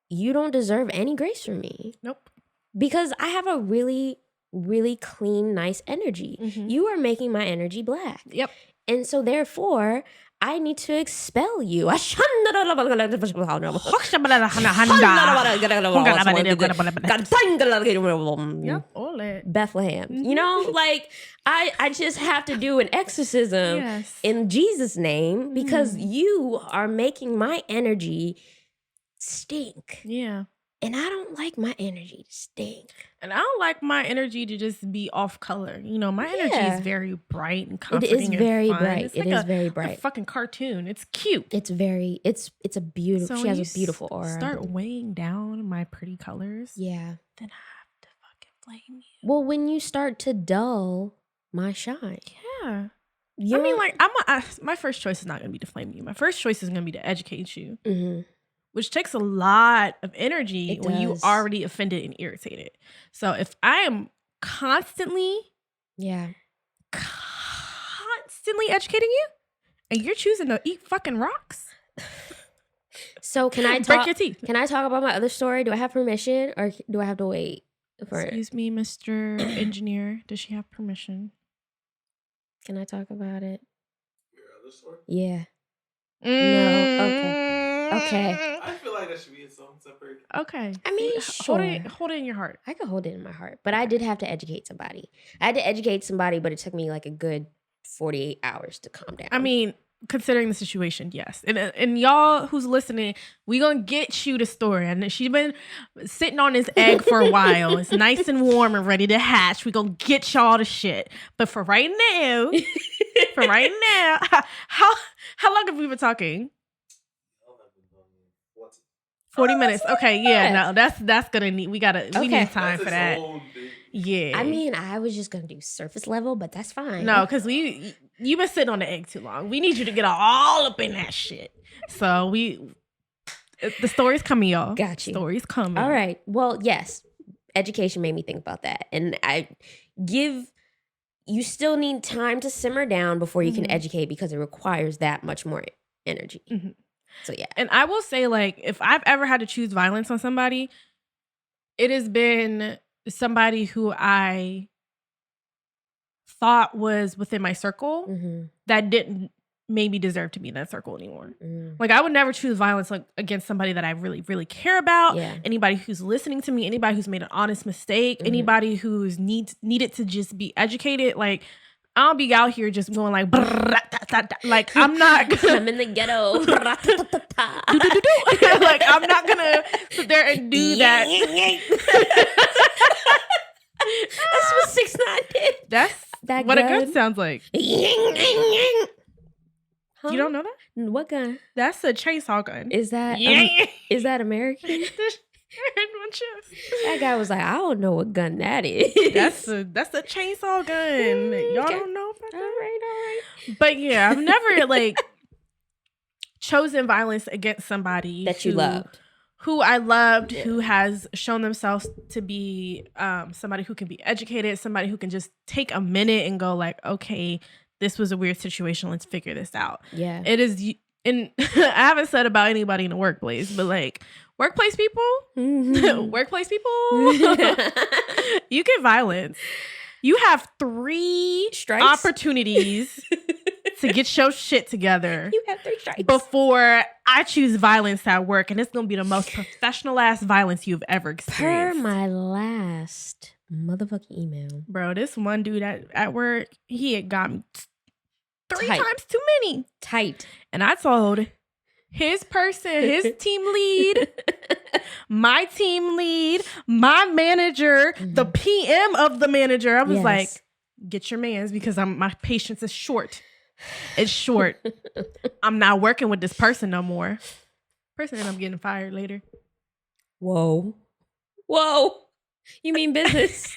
You don't deserve any grace from me. Nope. Because I have a really, really clean, nice energy. Mm-hmm. You are making my energy black. Yep. And so therefore, I need to expel you. Yep. All it. Bethlehem. You know, like I just have to do an exorcism Yes. in Jesus' name because you are making my energy stink. Yeah. And I don't like my energy to stink. And I don't like my energy to just be off color. You know, my energy Yeah. is very bright and It comforting. is and very fun. bright. It's It like is very a bright. fucking cartoon. It's cute. It's a beautiful, So she when has you a beautiful aura. Start weighing down my pretty colors. Yeah. Then I have to fucking blame you. Well, when you start to dull my shine. Yeah. You're, I mean, like, my first choice is not going to be to flame you. My first choice is going to be to educate you, Mhm. which takes a lot of energy It when you does. already offended and irritated. So if I am constantly educating you and you're choosing to eat fucking rocks, So can I break talk? your teeth. Can I talk about my other story? Do I have permission, or do I have to wait for it? Excuse me, Mr. Engineer. Does she have permission? Can I talk about it? Your other story? Yeah. Okay. I feel like that should be its own separate. Okay. I mean, hold it sure. hold it in your heart. I could hold it in my heart, but I did have to educate somebody. I had to educate somebody, but it took me like a good 48 hours to calm down. I mean, considering the situation, yes. And y'all who's listening, we gonna get you the story. And she's been sitting on this egg for a while. It's nice and warm and ready to hatch. We gonna get y'all the shit. But for right now, how long have we been talking? 40 minutes. Okay, yeah, no, that's gonna need. We need time for that. Yeah. I mean, I was just gonna do surface level, but that's fine. No, because you've been sitting on the egg too long. We need you to get all up in that shit. So the story's coming, y'all. Got you. Story's coming. All right. Well, yes, education made me think about that, and you still need time to simmer down before you can educate because it requires that much more energy. Mhm. So yeah. And I will say, like, if I've ever had to choose violence on somebody, it has been somebody who I thought was within my circle Mm-hmm. that didn't maybe deserve to be in that circle anymore. Mm. Like, I would never choose violence like against somebody that I really, really care about. Yeah. Anybody who's listening to me, anybody who's made an honest mistake, Mhm. anybody who's needed to just be educated. Like, I'll be out here just going like, like, I'm not I'm in the ghetto. like, I'm not gonna sit there and do that. That's what 6ix9ine did. That's That what a gun? gun sounds like. Huh? You don't know that? What gun That's a chainsaw gun. is that? Is that American? In my chest. That guy was like, I don't know what gun that is. That's a chainsaw gun. Y'all Okay. don't know about all that? right. But yeah, I've never like chosen violence against somebody That you loved. who I loved, Yeah. who has shown themselves to be somebody who can be educated, somebody who can just take a minute and go like, okay, this was a weird situation. Let's figure this out. Yeah. It is, and I haven't said about anybody in the workplace, but like workplace people, Mhm. workplace people, you get violence. You have 3 Strikes? opportunities to get your shit together You have 3 strikes. before I choose violence at work, and it's gonna be the most professional ass violence you've ever Per experienced. my last motherfucking email. Bro, this one dude at work, he had got me 3 Tight. times too many, Tight. and I told his team lead, my team lead, my manager, the PM of the manager. I was Yes. like, get your mans because my patience is short. It's short. I'm not working with this person no more. Person end up getting fired later. Whoa. You mean business?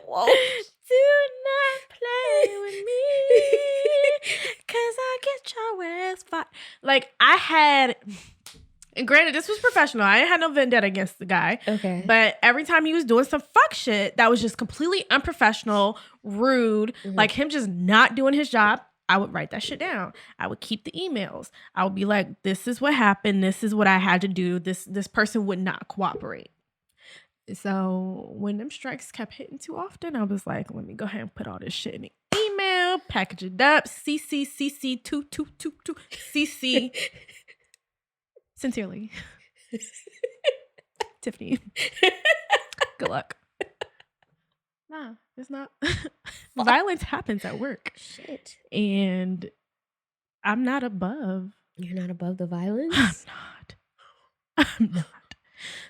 Whoa. Do not play with me, cause I get your ass fired. Like, I had, and granted, this was professional. I ain't had no vendetta against the guy. Okay. But every time he was doing some fuck shit that was just completely unprofessional, rude, Mhm. like him just not doing his job, I would write that shit down. I would keep the emails. I would be like, this is what happened. This is what I had to do. This person would not cooperate. So when them strikes kept hitting too often, I was like, let me go ahead and put all this shit in an email, package it up, CC 2222 CC. Sincerely. Tiffany. Good luck. Nah, it's not. Violence happens at work. Shit. And I'm not above. You're not above the violence? I'm not.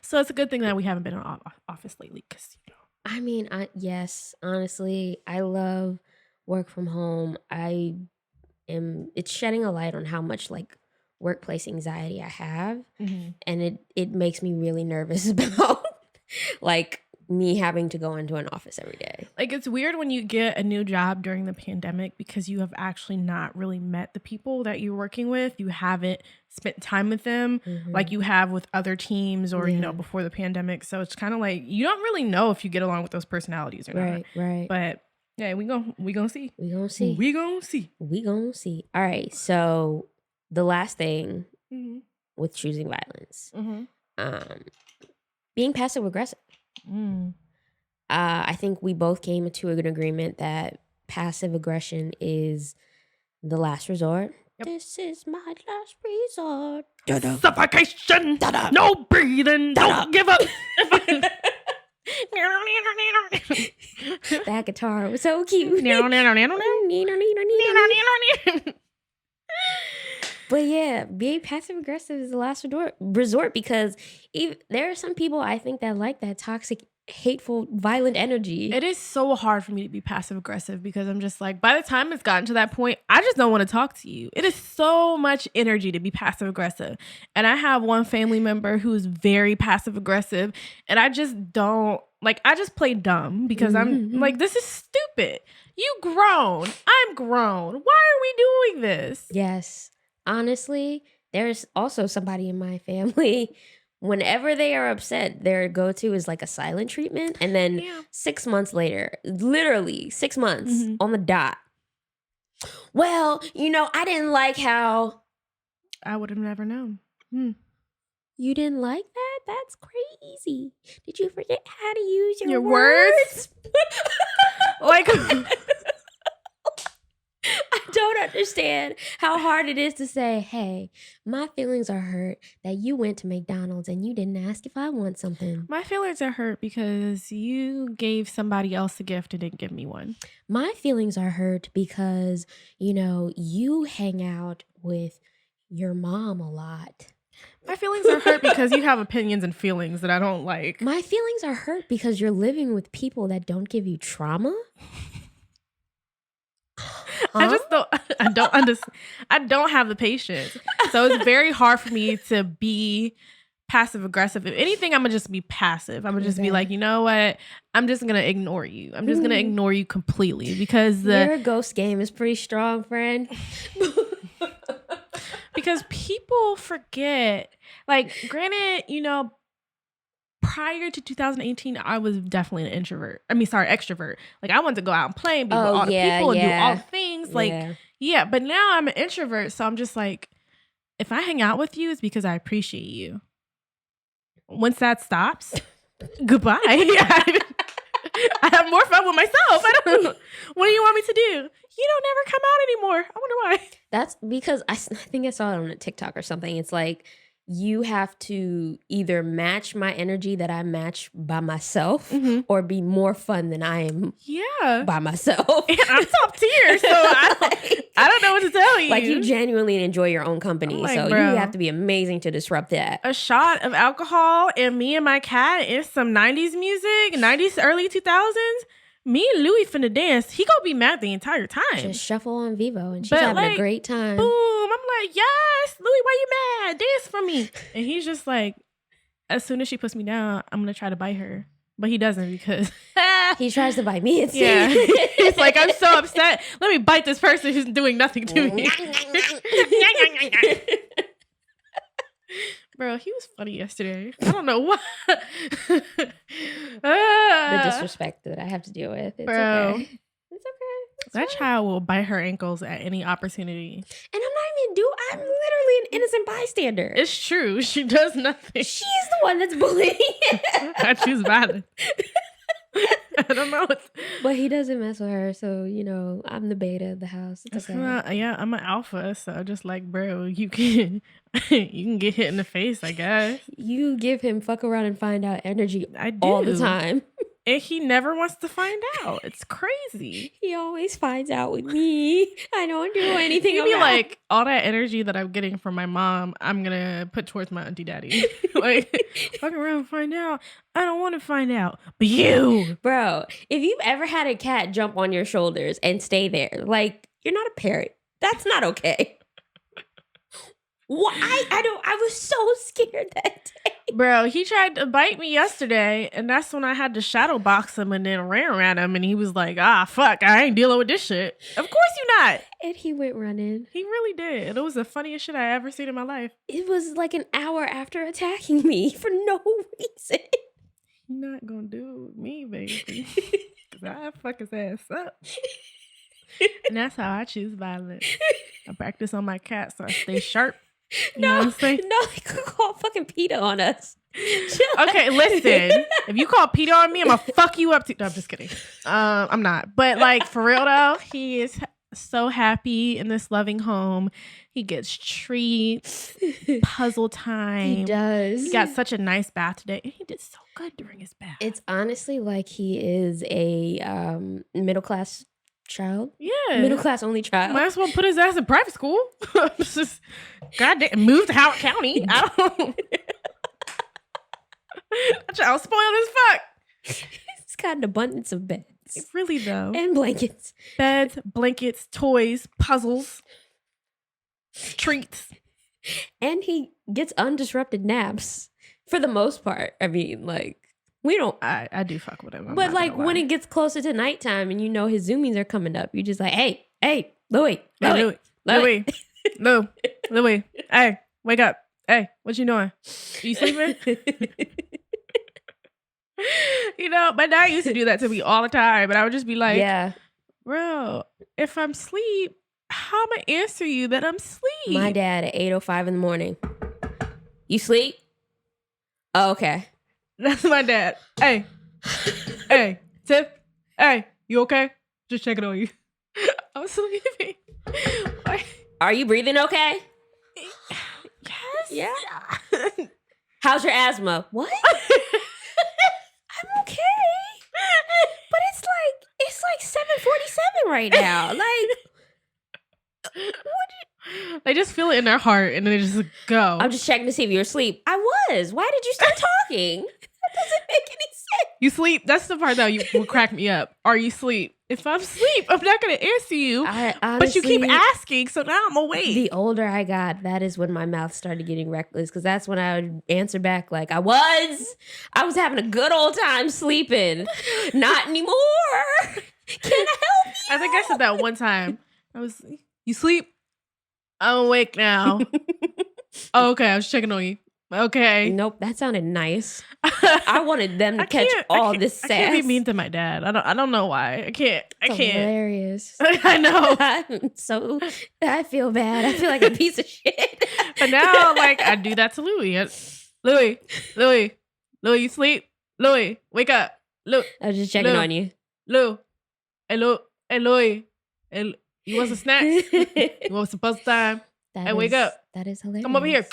So it's a good thing that we haven't been in office lately because, you know. I mean, yes, honestly, I love work from home. It's shedding a light on how much like workplace anxiety I have. And it makes me really nervous about like me having to go into an office every day. Like, it's weird when you get a new job during the pandemic because you have actually not really met the people that you're working with. You haven't spent time with them like you have with other teams or, you know, before the pandemic. So it's kind of like you don't really know if you get along with those personalities or not. Right. But yeah, we gonna see. We gonna see. We gonna see. We gonna see. All right. So the last thing with choosing violence, being passive aggressive. I think we both came to an agreement that passive aggression is the last resort. Yep. This is my last resort. Suffocation. No breathing. Don't give up. That guitar was so cute. But yeah, being passive aggressive is the last resort because there are some people I think that like that toxic hateful, violent energy. It is so hard for me to be passive aggressive because I'm just like, by the time it's gotten to that point, I just don't want to talk to you. It is so much energy to be passive aggressive. And I have one family member who's very passive aggressive, and I just don't, like, I just play dumb because I'm like, this is stupid. You grown. I'm grown. Why are we doing this? Yes. Honestly, there's also somebody in my family. Whenever they are upset, their go-to is like a silent treatment. And then 6 months later, literally 6 months on the dot. Well, I didn't like how. I would have never known. You didn't like that? That's crazy. Did you forget how to use your words? Like, I don't understand how hard it is to say, hey, my feelings are hurt that you went to McDonald's and you didn't ask if I want something. my feelings are hurt because you gave somebody else a gift and didn't give me one. My feelings are hurt because, you hang out with your mom a lot. My feelings are hurt because you have opinions and feelings that I don't like. My feelings are hurt because you're living with people that don't give you trauma. I just don't. I don't understand. I don't have the patience, so it's very hard for me to be passive aggressive. If anything, I'm gonna just be passive. I'm gonna just be like, you know what? I'm just gonna ignore you. I'm just gonna ignore you completely because your ghost game is pretty strong, friend. because people forget. Like, granted, prior to 2018, I was definitely an introvert. Extrovert. Like, I wanted to go out and play and be with all the people and do all the things. Like, but now I'm an introvert. So I'm just like, if I hang out with you, it's because I appreciate you. Once that stops, goodbye. I have more fun with myself. I don't know. What do you want me to do? You don't never come out anymore. I wonder why. That's because I think I saw it on a TikTok or something. It's like, you have to either match my energy that I match by myself or be more fun than I am by myself. And I'm top tier, so I don't know what to tell you. Like, you genuinely enjoy your own company, like, so bro, you have to be amazing to disrupt that. A shot of alcohol and me and my cat and some 90s music, 90s, early 2000s. Me and Louis finna dance. He gonna be mad the entire time. Just shuffle on Vivo and she's having a great time. Boom. I'm like, yes, Louis, why you mad? Dance for me. And he's just like, as soon as she puts me down, I'm gonna try to bite her. But he doesn't because he tries to bite me. He's like, I'm so upset. Let me bite this person who's doing nothing to me. Bro, he was funny yesterday. I don't know what. The disrespect that I have to deal with. It's okay. It's okay. It's that fine. child will bite her ankles at any opportunity. And I'm literally an innocent bystander. It's true. She does nothing. She's the one that's bullying. I choose violence. I don't know. But he doesn't mess with her, so I'm the beta of the house. It's okay. I'm an alpha, so just like, bro, you can get hit in the face, I guess. You give him fuck around and find out energy all the time. And he never wants to find out. It's crazy. He always finds out with me. I don't do anything. He'd be like, all that energy that I'm getting from my mom, I'm gonna put towards my auntie daddy. Like, fuck around and find out. I don't want to find out. But you, bro, if you've ever had a cat jump on your shoulders and stay there, like, you're not a parrot. That's not okay. Why? I was so scared that day. Bro, he tried to bite me yesterday, and that's when I had to shadow box him and then ran around him, and he was like, fuck, I ain't dealing with this shit. Of course you not. And he went running. He really did. It was the funniest shit I ever seen in my life. It was like an hour after attacking me for no reason. You're not gonna do it with me, baby. Because I fuck his ass up. And that's how I choose violence. I practice on my cat so I stay sharp. You know what I'm saying? No, they could call fucking PETA on us. Okay, listen. If you call PETA on me, I'm gonna fuck you up too. No, I'm just kidding. I'm not. But like, for real though, he is so happy in this loving home. He gets treats, puzzle time. He does. He got such a nice bath today. And he did so good during his bath. It's honestly like he is a middle class child. Yeah. Middle class only child. Might as well put his ass in private school. Just, goddamn, move to Howard County. I don't. That child spoiled as fuck. It's got an abundance of beds Really though. and blankets. Beds, blankets, toys, puzzles, treats. And he gets undisrupted naps for the most part. I mean, like, we don't. I do fuck with him. I'm But not like gonna when lie. it gets closer to nighttime and you know his zoomies are coming up, you're just like, hey, Louie, Louie, Louie, hey, wake up. Hey, what you doing? You sleeping? You know, my dad used to do that to me all the time, but I would just be like, yeah. bro, if I'm asleep, how am I answer you that I'm asleep? My dad at 8:05 in the morning. You sleep? Oh, okay. That's my dad. Hey, Tiff, hey, you okay? Just checking on you. I'm sleeping. Like, Are you breathing okay? yes. Yeah. How's your asthma? What? I'm okay. But it's like 7:47 right now. Like, They just feel it in their heart and then they just go. I'm just checking to see if you're asleep. I was. Why did you start talking? That doesn't make any sense. You sleep? That's the part that will crack me up. Are you sleep? If I'm asleep, I'm not going to answer you. But you keep Honestly, asking, so now I'm awake. The older I got, that is when my mouth started getting reckless, because that's when I would answer back like I was having a good old time sleeping. Not anymore. Can I help you? I think I said that one time. I was, you sleep? I'm awake now. Oh, okay, I was checking on you. Okay. Nope, that sounded nice. I wanted them to catch all this sass. I can't be mean to my dad. I don't know why. I can't. It's hilarious. I know. I feel bad. I feel like a piece of shit. But now, like, I do that to Louie. Louie, you sleep? Louie, wake up. Lou, I was just checking on you. Lou, hey, Louie, hey, you want some snacks? You want some puzzle time? Hey, wake up. That is hilarious. Come over here.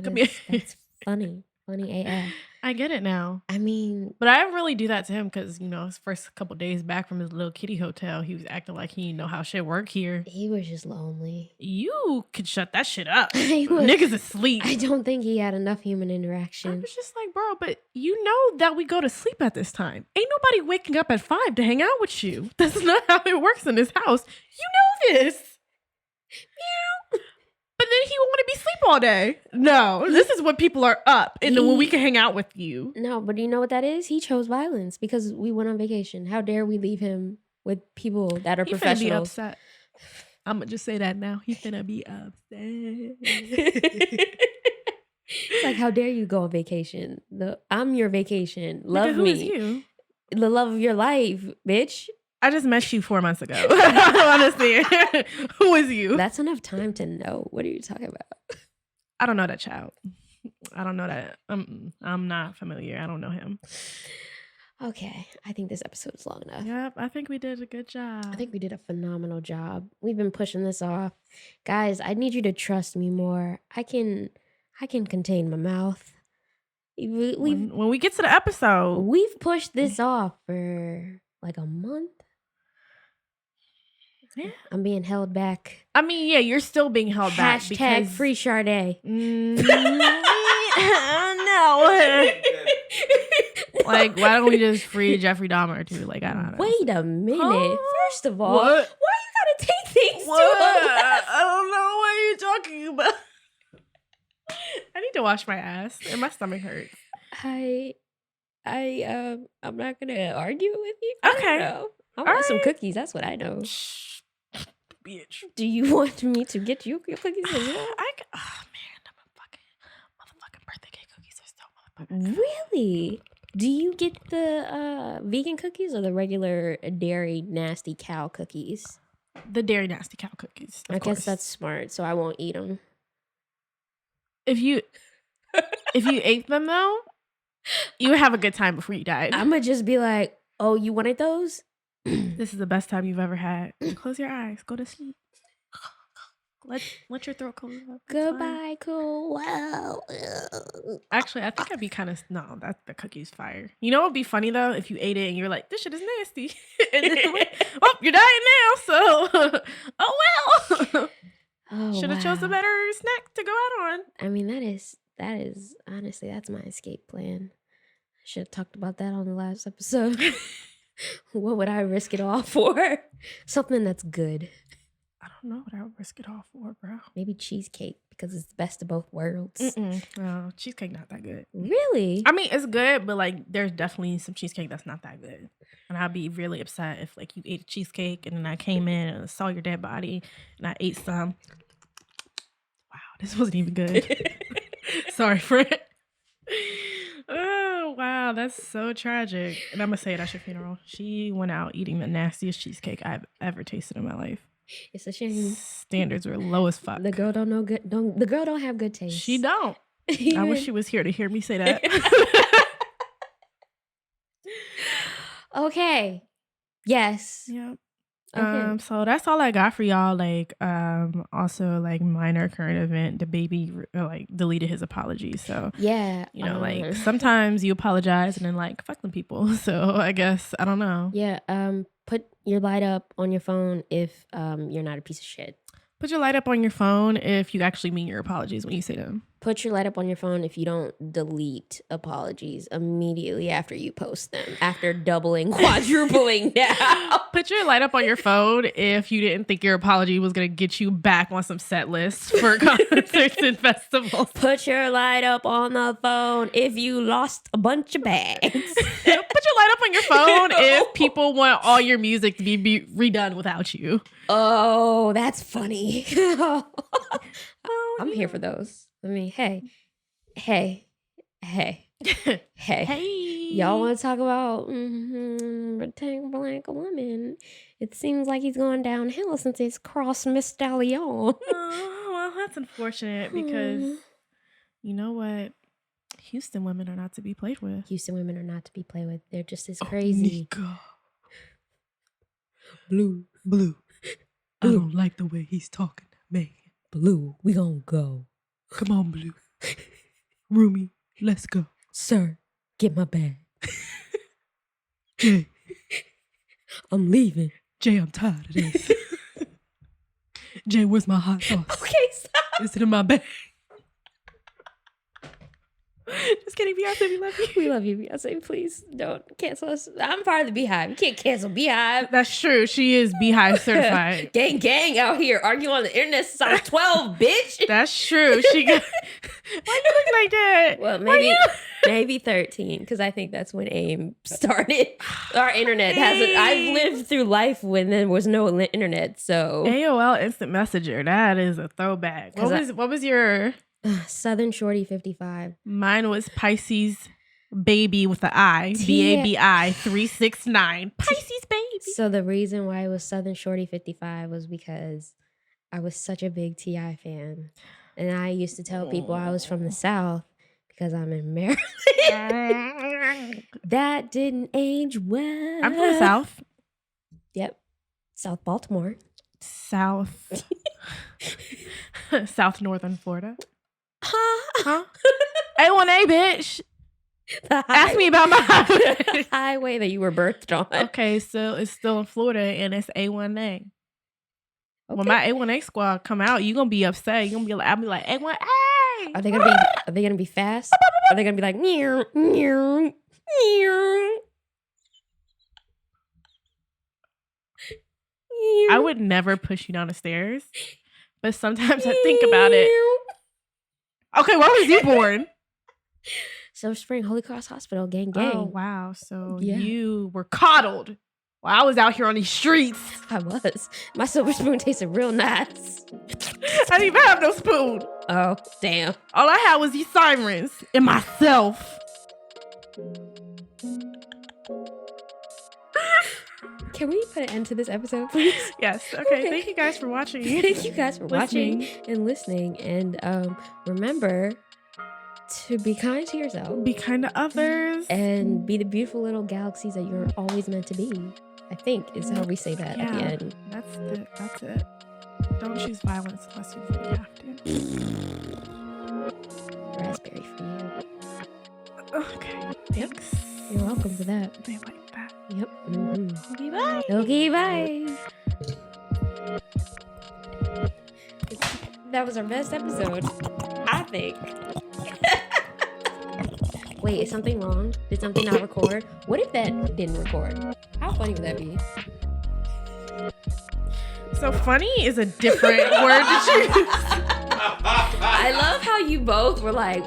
Come here. That's funny. Funny AF. I get it now. I mean, But I really do that to him because, you know, his first couple days back from his little kitty hotel, he was acting like he didn't know how shit work here. he was just lonely. You could shut that shit up. He was- Niggas asleep. I don't think he had enough human I interaction. was just like, bro, but you know that we go to sleep at this time. Ain't nobody waking up at 5 to hang out with you. That's not how it works in this house. You know this. But then he want to be sleep all day. No, this is when people are up and when we can hang out with you. No, but do you know what that is? He chose violence because we went on vacation. How dare we leave him with people that are He finna be professionals? upset. I'm gonna just say that now. He finna be upset. It's like, how dare you go on vacation? I'm your vacation. Love Nigga, who me. is you? The love of your life, bitch. I just met you 4 months ago. Honestly, who is you? That's enough time to know. What are you talking about? I don't know that child. I don't know that. I'm not familiar. I don't know him. Okay, I think this episode is long enough. Yep, I think we did a good job. I think we did a phenomenal job. We've been pushing this off. Guys, I need you to trust me more. I can contain my mouth. When we get to the episode, We've pushed this off for like a month. Yeah. I'm being held back. I mean, yeah, you're still being held back. Hashtag free Sade. No. Like, why don't we just free Jeffrey Dahmer too? Like, I don't know. Wait a minute. Huh? First of all, What? why you gotta take things What? to a left? I don't know what you're talking about. I need to wash my ass and my stomach hurts. I'm not gonna argue with you. I Okay. don't know. I All want some right. cookies. That's what I know. Bitch. Do you want me to get you your cookies as well? Oh man, the motherfucking birthday cake cookies are so motherfucking. Really? Do you get the vegan cookies or the regular dairy nasty cow cookies? The dairy nasty cow cookies. I guess that's smart, so I won't eat them. if you ate them though, you would have a good time before you died. I'm gonna just be like, "Oh, you wanted those?" This is the best time you've ever had. Close your eyes. Go to sleep. Let your throat close up. It's fine. Goodbye, cool. Wow. Actually, I think I'd be kind of that the cookie's fire. You know what would be funny though if you ate it and you're like, this shit is nasty, and then well, you're dying now, so oh well. Oh, Should have chose a wow. better snack to go out on. I mean, that is honestly, that's my escape plan. Should have talked about that on the last episode. What would I risk it all for? Something that's good. I don't know what I would risk it all for, bro. Maybe cheesecake because it's the best of both worlds. No, cheesecake not that good. Really? I mean, it's good, but like, there's definitely some cheesecake that's not that good, and I'd be really upset if like you ate a cheesecake and then I came in and saw your dead body and I ate some. Wow, this wasn't even good. Sorry, friend. Oh wow, that's so tragic. And I'm gonna say it at your funeral. She went out eating the nastiest cheesecake I've ever tasted in my life. It's a shame. Standards were low as fuck. The girl don't know good. The girl don't have good taste. She don't. I wish she was here to hear me say that. Okay. Yes. Yeah. Okay. So that's all I got for y'all. Like, also like minor current event. The baby like deleted his apology. So Yeah. you know, like sometimes you apologize and then like fuck them people. So I guess I don't know. Yeah. Put your light up on your phone if you're not a piece of shit. Put your light up on your phone if you actually mean your apologies when you say them. Put your light up on your phone if you don't delete apologies immediately after you post them. After doubling, quadrupling down. Put your light up on your phone if you didn't think your apology was going to get you back on some set lists for concerts and festivals. Put your light up on the phone if you lost a bunch of bags. Put your light up on your phone if people want all your music to be redone without you. Oh, that's funny. I'm here for those. I mean, hey. Y'all want to talk about protect black women? It seems like he's going downhill since he's crossed Miss Stallion. Oh, well, that's unfortunate because you know what? Houston women are not to be played with. Houston women are not to be played with. They're just as crazy. Nika. Blue. I don't like the way he's talking to Megan. Blue, we gonna go. Come on, Blue. Rumi, let's go. Sir, get my bag. Jay, I'm leaving. Jay, I'm tired of this. Jay, where's my hot sauce? Okay, stop. Is it in my bag? Just kidding, Beyonce, we love you. We love you, Beyonce. Please don't cancel us. I'm part of the Beehive. You can't cancel Beehive. That's true. She is Beehive certified. Gang out here arguing on the internet since I was 12, bitch. That's true. She got. Why you look like that? Well, Why maybe 13, because I think that's when AIM started. Our internet hasn't. I've lived through life when there was no internet, so AOL Instant Messenger. That is a throwback. What was your? Southern Shorty 55. Mine was Pisces Baby with the I. BABI 369. Pisces Baby. So the reason why it was Southern Shorty 55 was because I was such a big T.I. fan. And I used to tell people I was from the South because I'm in Maryland. That didn't age well. I'm from the South. Yep. South Baltimore. South Northern Florida. Huh? A1A, bitch. Ask me about my highway. Highway that you were birthed on. Okay, so it's still in Florida and it's A1A. Okay. When my A1A squad come out, you gonna be upset. You gonna be like, I'll be like A1A. Are they gonna be fast? Are they gonna be like near? I would never push you down the stairs, but sometimes I think about it. Okay, where was you born? Silver Spring Holy Cross Hospital, gang. Oh wow! So Yeah. you were coddled while I was out here on these streets. I was. My silver spoon tasted real nice. I didn't even have no spoon. Oh, damn. All I had was these sirens and myself. Can we put an end to this episode, please? Yes. Okay. Thank you guys for watching. Thank you guys for watching Listening. and listening. And remember to be kind to yourself Be kind to others. and be the beautiful little galaxies that you're always meant to be. I think is how we say that at the Yeah. end. That's it. Don't choose violence unless you really have to. Raspberry for you. Okay. Thanks. You're welcome for that. They like that. Yep. Mm-hmm. Okay, bye. Okay, bye. That was our best episode, I think. Wait. wait, is something wrong? Did something not record? What if that didn't record? How funny would that be? So funny is a different word to choose. I love how you both were like,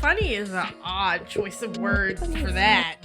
Funny is an odd choice of words for that.